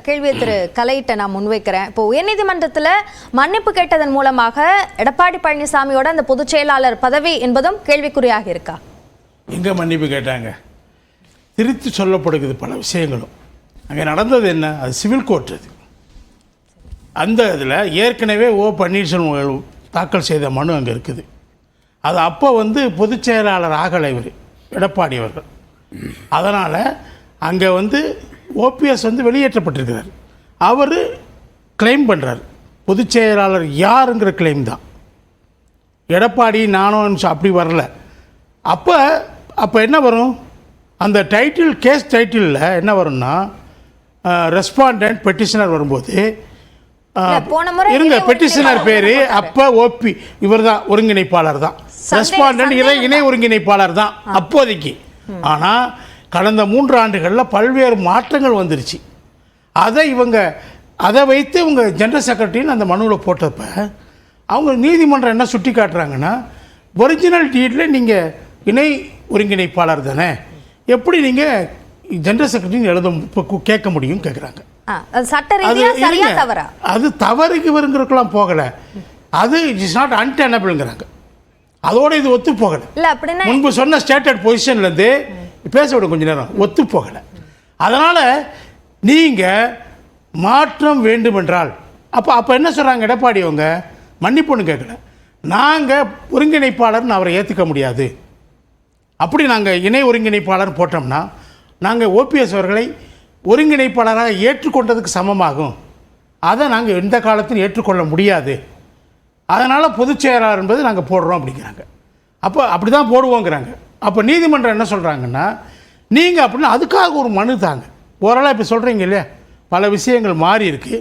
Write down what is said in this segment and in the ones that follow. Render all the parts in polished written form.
கேள்வியை திரு கலையிட்ட நான் முன்வைக்கிறேன். இப்போ உயர்நீதிமன்றத்தில் மன்னிப்பு கேட்டதன் மூலமாக எடப்பாடி பழனிசாமியோட அந்த பொதுச் செயலாளர் பதவி என்பதும் கேள்விக்குறியாக இருக்கா? எங்க மன்னிப்பு கேட்டாங்க? திருத்தி சொல்லப்படுகிறது பல விஷயங்களும். அங்கே நடந்தது என்ன? அது சிவில் கோர்ட். அது அந்த இதில் ஏற்கனவே பன்னீர்செல்வம் தாக்கல் செய்த மனு அங்கே இருக்குது. அது அப்போ பொதுச் செயலாளர் ஆகலை இவர் எடப்பாடி அவர்கள். அதனால் அங்கே ஓபிஎஸ் வெளியேற்றப்பட்டிருக்கிறார். அவர் கிளைம் பண்ணுறார் பொதுச் செயலாளர் யாருங்கிற கிளைம் தான். எடப்பாடி நானும் அப்படி வரல. அப்போ என்ன வரும்? அந்த டைட்டில் கேஸ் டைட்டிலில் என்ன வரும்னா ரெஸ்பாண்டன்ட் பெட்டிஷனர் வரும்போது இருங்க பெட்டிஷனர் பேர் அப்போ ஓபி இவர் தான் ஒருங்கிணைப்பாளர் தான். ரெஸ்பாண்டன்ட் இணை ஒருங்கிணைப்பாளர் தான் அப்போதைக்கு. ஆனால் கடந்த 3 ஆண்டுகளில் பல்வேறு மாற்றங்கள் வந்துருச்சு. அதை வைத்து இவங்க ஜெனரல் செக்ரட்டரின்னு அந்த மனுவில் போட்டப்ப அவங்க நீதிமன்றம் என்ன சுட்டி காட்டுறாங்கன்னா, ஒரிஜினல் டீட்டில் நீங்கள் இணை ஒருங்கிணைப்பாளர் தானே, எப்படி நீங்கள் ஜெனரல் செக்ரட்டரின்னு கேட்க முடியும் கேட்குறாங்க. அது தவறுக்கு வருங்கிறதுக்கெல்லாம் போகலை. அது இட்ஸ் நாட் அன்டெனபிள்ங்கிறாங்க. அதோட இது ஒத்து போகலை. முன்பு சொன்ன ஸ்டேட்டட் பொசிஷன்லேருந்து பேச விட கொஞ்ச நேரம் ஒத்து போகலை. அதனால் நீங்கள் மாற்றம் வேண்டுமென்றால் அப்போ என்ன சொல்கிறாங்க எடப்பாடி? அவங்க மன்னிப்புன்னு கேட்கல, நாங்கள் ஒருங்கிணைப்பாளர்னு அவரை ஏற்றுக்க முடியாது. அப்படி நாங்கள் இணை ஒருங்கிணைப்பாளர் போட்டோம்னா நாங்கள் ஓபிஎஸ் அவர்களை ஒருங்கிணைப்பாளராக ஏற்றுக்கொண்டதுக்கு சமமாகும். அதை நாங்கள் எந்த காலத்திலும் ஏற்றுக்கொள்ள முடியாது. அதனால் பொதுச் செயலாளர் என்பது நாங்கள் போடுறோம் அப்படிங்கிறாங்க. அப்போ அப்படி தான் போடுவோங்கிறாங்க. அப்போ நீதிமன்றம் என்ன சொல்கிறாங்கன்னா, நீங்கள் அப்படின்னா அதுக்காக ஒரு மனு தாங்க. ஓரளவு இப்போ சொல்கிறீங்க இல்லையா, பல விஷயங்கள் மாறி இருக்குது.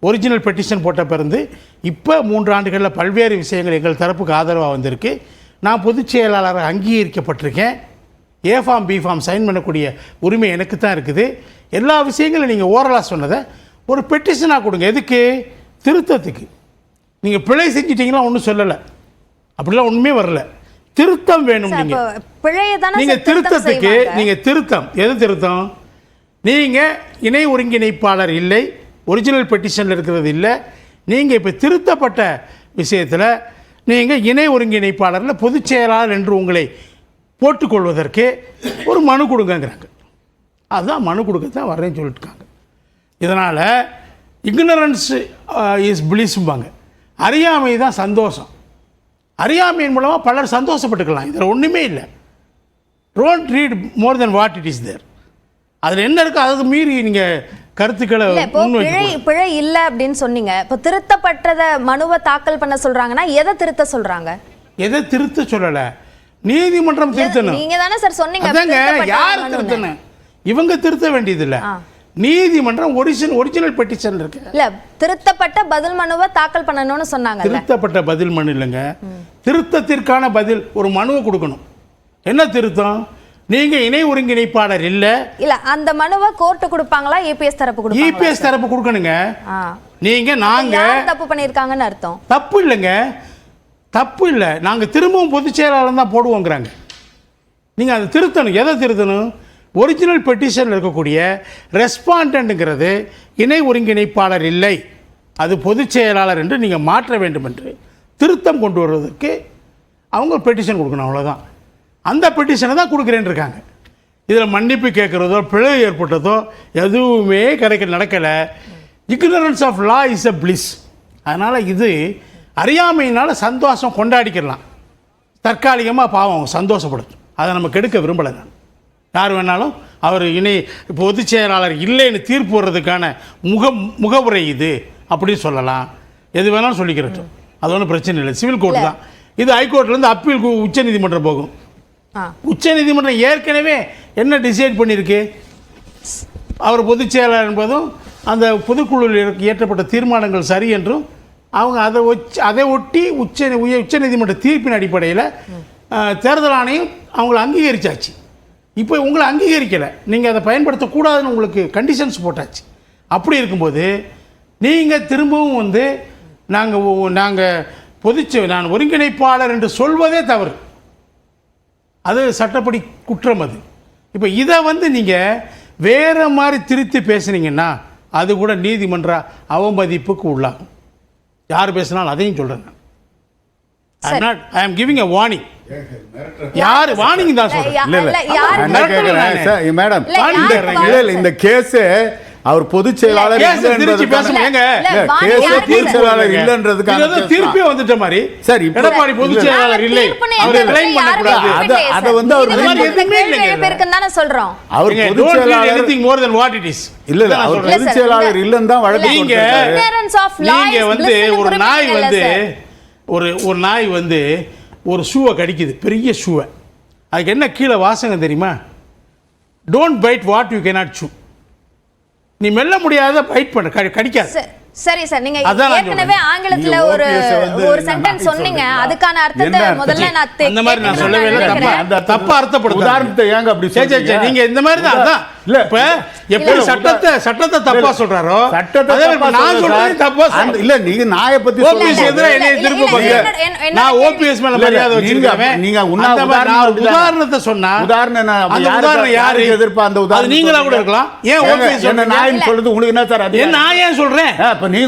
ஒரிஜினல் பெட்டிஷன் போட்ட பிறந்து இப்போ 3 ஆண்டுகளில் பல்வேறு விஷயங்கள் எங்கள் தரப்புக்கு ஆதரவாக வந்திருக்கு. நான் பொதுச் செயலாளராக அங்கீகரிக்கப்பட்டிருக்கேன். A form B form sign பண்ணக்கூடிய உரிமை எனக்கு தான் இருக்குது. எல்லா விஷயங்களும் நீங்கள் ஓரலாக சொன்னதை ஒரு பெட்டிஷனாக கொடுங்க. எதுக்கு? திருத்தத்துக்கு. நீங்கள் பிழை செஞ்சிட்டிங்களா ஒன்றும் சொல்லலை, அப்படிலாம் ஒன்றுமே வரல. திருத்தம் வேணும். நீங்கள் திருத்தத்துக்கு திருத்தம் எது திருத்தம்? நீங்கள் இணை ஒருங்கிணைப்பாளர் இல்லை, ஒரிஜினல் பெட்டிஷனில் இருக்கிறது இல்லை. நீங்கள் இப்போ திருத்தப்பட்ட விஷயத்தில் நீங்கள் இணை ஒருங்கிணைப்பாளரில் பொதுச் செயலாளர் என்று உங்களை போட்டுக்கொள்வதற்கு ஒரு மனு கொடுங்கங்கிறாங்க. அதுதான் மனு கொடுக்க தான் வரேன்னு சொல்லிட்டுருக்காங்க. இதனால் இக்னரன்ஸ் இஸ் பிளிஸ்ம்பாங்க. அறியாமை தான் சந்தோஷம். அறியாமையின் மூலமாக பலர் சந்தோஷப்பட்டுக்கலாம். இதில் ஒன்றுமே இல்லை. Don't read more then what it is there. அதில் என்ன இருக்குது அதுக்கு மீறி நீங்கள் கருத்துக்களை பிழை இல்லை அப்படின்னு சொன்னீங்க. இப்போ திருத்தப்பட்டதை மனுவை தாக்கல் பண்ண சொல்கிறாங்கன்னா எதை திருத்த சொல்கிறாங்க? எதை திருத்த சொல்லலை, நீதிமன்றம் திருத்தணும். நீங்க தானே சார் சொன்னீங்க. யார் திருத்தணும்? இவங்க திருத்த வேண்டியதில்லை, நீதிமன்றம் ஒரிஜினல் பெட்டிஷன் இருக்கு. இல்ல திருத்தப்பட்ட பதில் மனுவை தாக்கல் பண்ணணும்னு சொன்னாங்க. திருத்தப்பட்ட பதில் மனு இல்லைங்க, திருத்தத்திற்கான பதில் ஒரு மனுவை கொடுக்கணும். என்ன திருத்தம்? நீங்க இணை ஒருங்கிணைப்பாளர் இல்ல அந்த மனுவை கோர்ட்டு கொடுப்பாங்களா, ஏபிஎஸ் தரப்பு கொடுப்பாங்களா? ஏபிஎஸ் தரப்பு கொடுக்கணுங்க. நீங்க நாங்க தப்பு பண்ணிருக்காங்கன்னு அர்த்தம். தப்பு இல்லைங்க, தப்பு இல்லை. நாங்க திரும்பவும் பொதுச் செயலாளர் தான் போடுவோங்கிறாங்க. நீங்க அதை திருத்தணும். எதை திருத்தணும்? ஒரிஜினல் பெட்டிஷனில் இருக்கக்கூடிய ரெஸ்பாண்டன்ட்ங்கிறது இணை ஒருங்கிணைப்பாளர் இல்லை, அது பொதுச் செயலாளர் என்று நீங்கள் மாற்ற வேண்டும் என்று திருத்தம் கொண்டு வருவதற்கு அவங்க பெட்டிஷன் கொடுக்கணும். அவ்வளோதான். அந்த பெட்டிஷனை தான் கொடுக்குறேன்னு இருக்காங்க. இதில் மன்னிப்பு கேட்குறதோ பிழை ஏற்பட்டதோ எதுவுமே நடக்கலை. Ignorance of law is a bliss. அதனால் இது அறியாமையினால் சந்தோஷம் கொண்டாடிக்கலாம். தற்காலிகமாக பாவம் சந்தோஷப்படும். அதை நம்ம கெடுக்க விரும்பலை. நான் யார் வேணாலும் அவர் பொதுச் செயலாளர் இல்லைன்னு தீர்ப்பு வர்றதுக்கான முகவுரை இது அப்படின்னு சொல்லலாம். எது வேணாலும் சொல்லிக்கிறட்டும், அது ஒன்றும் பிரச்சனை இல்லை. சிவில் கோர்ட் தான் இது. ஹைகோர்ட்லேருந்து அப்பீல் உச்ச நீதிமன்றம் போகும். உச்ச நீதிமன்றம் ஏற்கனவே என்ன டிசைட் பண்ணியிருக்கு? அவர் பொதுச் செயலாளர் என்பதும் அந்த பொதுக்குழுவில் இயற்றப்பட்ட தீர்மானங்கள் சரி என்றும் அவங்க அதை ஒட்டி உச்ச நீதிமன்ற தீர்ப்பின் அடிப்படையில் தேர்தல் ஆணையம் அவங்கள அங்கீகரிச்சாச்சு. இப்போ உங்களை அங்கீகரிக்கலை, நீங்கள் அதை பயன்படுத்தக்கூடாதுன்னு உங்களுக்கு கண்டிஷன்ஸ் போட்டாச்சு. அப்படி இருக்கும்போது நீங்கள் திரும்பவும் நான் ஒருங்கிணைப்பாளர் என்று சொல்வதே தவறு. அது சட்டப்படி குற்றம். அது இப்போ இதை நீங்கள் வேறு மாதிரி திருத்தி பேசுனீங்கன்னா அது கூட நீதிமன்ற அவமதிப்புக்கு உள்ளாகும். யார் பேசினாலும் அதையும் சொல்றேன். I am giving a warning. யார் வார்னிங் தான் சொல்றேன். மேடம் இந்த கேஸ் அவர் பொதுச் செயலாளர் தீர்ப்பே வந்துட்ட மாதிரி சரி எடப்பாடி பொதுச் செயலாளர் இல்லை அவரை கிளைம் பண்ணக்கூடாது. அத வந்து அவர் சொல்றோம். அவர் பொதுச் செயலாளர் anything more than what it is. இல்ல அவர் பொதுச் செயலாளர் இல்லன்னு தான் வழக்கு போட்டாங்க. நீங்க வந்து ஒரு நாய் வந்து ஒரு ஷூவை கடிக்குது, பெரிய ஷூவை. அதுக்கு என்ன கீழே வாசகம் தெரியுமா? Don't bite what you cannot சூ. நீ மெல்ல முடியாத பைட் பண்ண கடிக்காது. சரி சார், நீங்க ஏற்கனவே ஆங்கிலத்துல ஒரு சென்டென்ஸ் சொன்னீங்க, அதுக்கான அர்த்தத்தை முதல்ல நான் அந்த மாதிரி நான் சொல்லவே இல்ல. அந்த தப்பா அர்த்தப்படுது. உதாரணத்தை ஏங்க அப்படி சரி நீங்க இந்த மாதிரி தான் அதான் இல்ல இப்ப எப்படி சட்டத்தை தப்பா சொல்றாரோ சட்டத்தை நான் சொல்றேன் தப்பா இல்ல. நீங்க நாயை பத்தி ஓபிஎஸ் எதிரா என்னைய திரும்ப பாருங்க. நான் ஓபிஎஸ் மேல மரியாதை வச்சிருக்கேன். நீங்க உதாரணத்தை சொன்னா உதாரணம் யாரு எதிர்ப்பா அந்த உதாரணம் நீங்களா கூட இருக்கலாம். ஏன் ஓபிஎஸ் என்ன நாயின்னு சொல்றது உங்களுக்கு என்ன சார்? நான் ஏன் சொல்றேன்? அப்ப நீங்க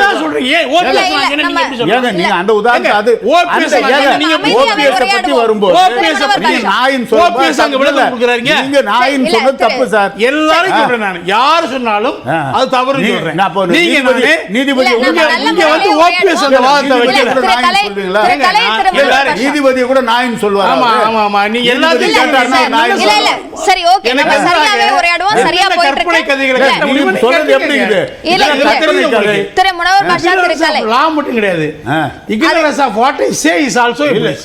தான் சொல்றீங்க ஓபிஎஸ் நீங்க எப்படி சொல்றீங்க? நீங்க அந்த உதாரணம் அது ஓபிஎஸ் நீங்க ஓபிஎஸ் பத்தி வரும்போது ஓபிஎஸ் பத்தி நாயின் ஓபிஎஸ் அங்க விளக்கம் கொடுக்கறாங்க. நீங்க நாயின் சொன்னது தப்பு சார். எல்லாரும் சொல்றேன். நான் யார் சொன்னாலும் அது தவறு சொல்றேன். நீங்க நீதிபதி இங்க வந்து ஓபிஎஸ் அந்த வாதத்தை வைக்கல. நீதிபதி கூட நாயின் சொல்வாங்க. ஆமா ஆமா ஆமா நீங்க எல்லாத்தையும் கேட்டாருன்னா நாயின் இல்ல இல்ல சரி ஓகே நம்ம சரியாவே உரையாடுவோம். சரியா போயிட்டு இருக்கு. கதைகளை நீங்க சொல்றது எப்படி இது? திரு முனவர் பாஷா திருக்கலை லா மட்டும் கிடையாது. ignorance of what I say is also a bliss.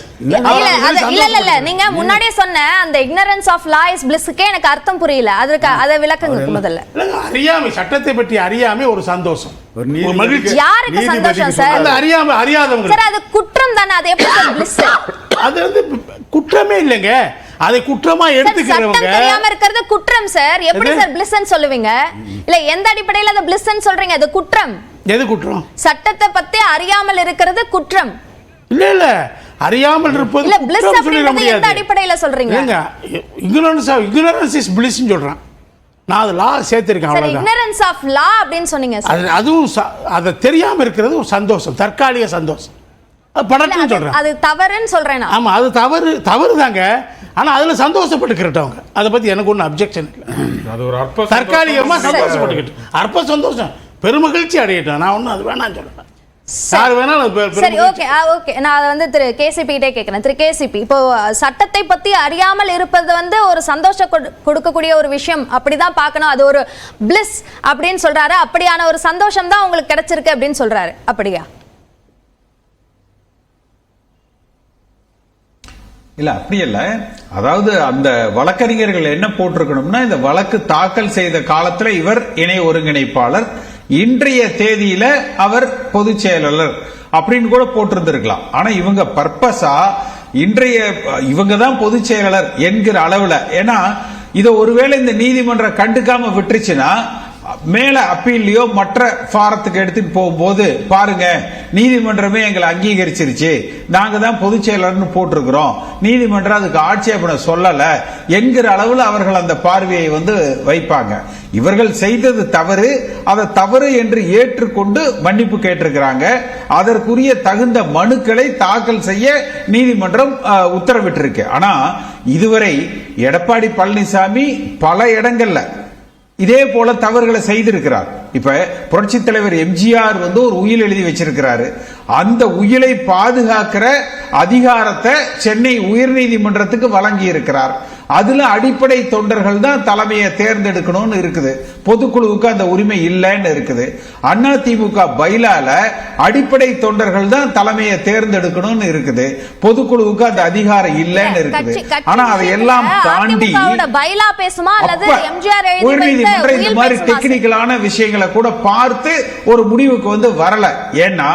இல்ல நீங்க முன்னாடியே சொன்ன அந்த ignorance of law is blissக்கே எனக்கு அர்த்தம் புரியல. அதுக்கு அத விளக்குங்க முதல்ல. அறியாமை, சட்டத்தை பற்றி அறியாமை ஒரு சந்தோஷம், ஒரு மகிழ்ச்சி. யாருக்கு சந்தோஷம் சார்? அந்த அறியாமை அறியாதவங்க சார் அது குற்றம் தானே. அது எப்படி bliss? அது வந்து குற்றமே இல்லைங்க. அதை குற்றமா எடுத்துக்கிறவங்க தெரியாம இருக்கிறது குற்றம் சார். எப்படி சார் பிளிஸ்ன்னு சொல்லுவீங்க? இல்ல எந்த அடிப்படையில அது பிளிஸ்ன்னு சொல்றீங்க? அது குற்றம். எது குற்றம்? சட்டத்தை பத்தி அறியாமல் இருக்கிறது குற்றம். இல்ல அறியாமல் இருப்பது இல்ல பிளிஸ் அப்படிங்கிறது எந்த அடிப்படையில சொல்றீங்க? ignorance is bliss ன்னு சொல்றேன் நான். அது லா சேர்த்திருக்கேன் அவ்வளவுதான். ignorance of law அப்படினு சொன்னீங்க சார். அதுவும் அது தெரியாம இருக்கிறது ஒரு சந்தோஷம், தற்காலிக சந்தோஷம். படத்துன்னு சொல்றேன். அது தவறுன்னு சொல்றேன் நான். ஆமா அது தவறு தாங்க. ஆனா அதுல சந்தோஷப்பட்டுக்கிறவங்க அதை பத்தி எனக்கு ஒன்றும் அப்ஜெக்ஷன் இல்லை. அது ஒரு அற்ப தற்காலிகமா சந்தோஷப்பட்டுக்கிட்டு அற்ப சந்தோஷம் பெருமகிழ்ச்சி அடையட்டும். நான் ஒன்றும் அது வேணாம்னு சொல்றேன். யார் வேணாலும் சரி ஓகே ஓகே. நான் அதை வந்து திரு கேசிபி கிட்டே கேட்கிறேன். திரு கேசிபி, இப்போ சட்டத்தை பத்தி அறியாமல் இருப்பது வந்து ஒரு சந்தோஷம் கொடுக்கக்கூடிய ஒரு விஷயம் அப்படிதான் பார்க்கணும். அது ஒரு பிளிஸ் அப்படின்னு சொல்றாரு. அப்படியான ஒரு சந்தோஷம் தான் உங்களுக்கு கிடைச்சிருக்கு அப்படின்னு சொல்றாரு. அப்படியா? இல்ல அப்படி இல்ல. அதாவது அந்த வழக்கறிஞர்கள் என்ன போட்டிருக்கணும்னா, இந்த வழக்கு தாக்கல் செய்த காலத்துல இவர் இணை ஒருங்கிணைப்பாளர், இன்றைய தேதியில அவர் பொதுச் செயலாளர் அப்படின்னு கூட போட்டிருந்திருக்கலாம். ஆனா இவங்க பர்பஸா இன்றைய இவங்க தான் பொதுச் செயலாளர் என்கிற அளவுல, ஏன்னா இதை ஒருவேளை இந்த நீதிமன்றம் கண்டுக்காம விட்டுருச்சுன்னா மேல அப்பீல்லையோ மற்ற ஃபாரத்துக்கு எடுத்துட்டு போகும்போது பாருங்க நீதிமன்றமே எங்களை அங்கீகரிச்சிருச்சு, நாங்க தான் பொதுச் செயலாளர்னு போட்டிருக்கிறோம், நீதிமன்றம் அதுக்கு ஆட்சேபனை சொல்லல என்கிற அளவுல அவர்கள் அந்த பார்வையை வந்து வைப்பாங்க. இவர்கள் செய்தது தவறு, அதை தவறு என்று ஏற்றுக்கொண்டு மன்னிப்பு கேட்டிருக்கிறாங்க. அதற்குரிய தகுந்த மனுக்களை தாக்கல் செய்ய நீதிமன்றம் உத்தரவிட்டிருக்கு. ஆனா இதுவரை எடப்பாடி பழனிசாமி பல இடங்கள்ல இதே போல தவறுகளை செய்திருக்கிறார். இப்ப புரட்சி தலைவர் எம்ஜிஆர் வந்து ஒரு உயில் எழுதி வச்சிருக்கிறாரு. அந்த உயிலை பாதுகாக்கிற அதிகாரத்தை சென்னை உயர்நீதிமன்றத்துக்கு வழங்கி இருக்கிறார். அதுல அடிப்படை தொண்டர்கள் தான் தலைமையை தேர்ந்தெடுக்கணும்னு இருக்குது. பொதுக்குழுவுக்கு அந்த உரிமை இல்லைன்னு இருக்குது. அதிமுக பைலால அடிப்படை தொண்டர்கள் தான் தலைமையை தேர்ந்தெடுக்கணும்னு இருக்குது. பொதுக்குழுவுக்கு அந்த அதிகாரம் இல்லைன்னு இருக்குது. ஆனா அதையெல்லாம் தாண்டி உயர்நீதிமன்றம் இந்த மாதிரி டெக்னிக்கலான விஷயங்களை கூட பார்த்து ஒரு முடிவுக்கு வந்து வரல. ஏன்னா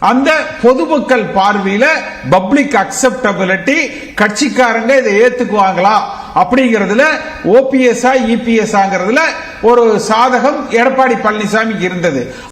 அந்த பொதுமக்கள் பார்வையில பப்ளிக் அக்செப்டபிலிட்டி, கட்சிக்காரங்க இதை ஏத்துக்குவாங்களா அப்படிங்கறதுல ஓபிஎஸ் இபிஎஸ் ஆங்கிறதுல ஒரு சாதகம் எடப்பாடி பழனிசாமி இருந்தது.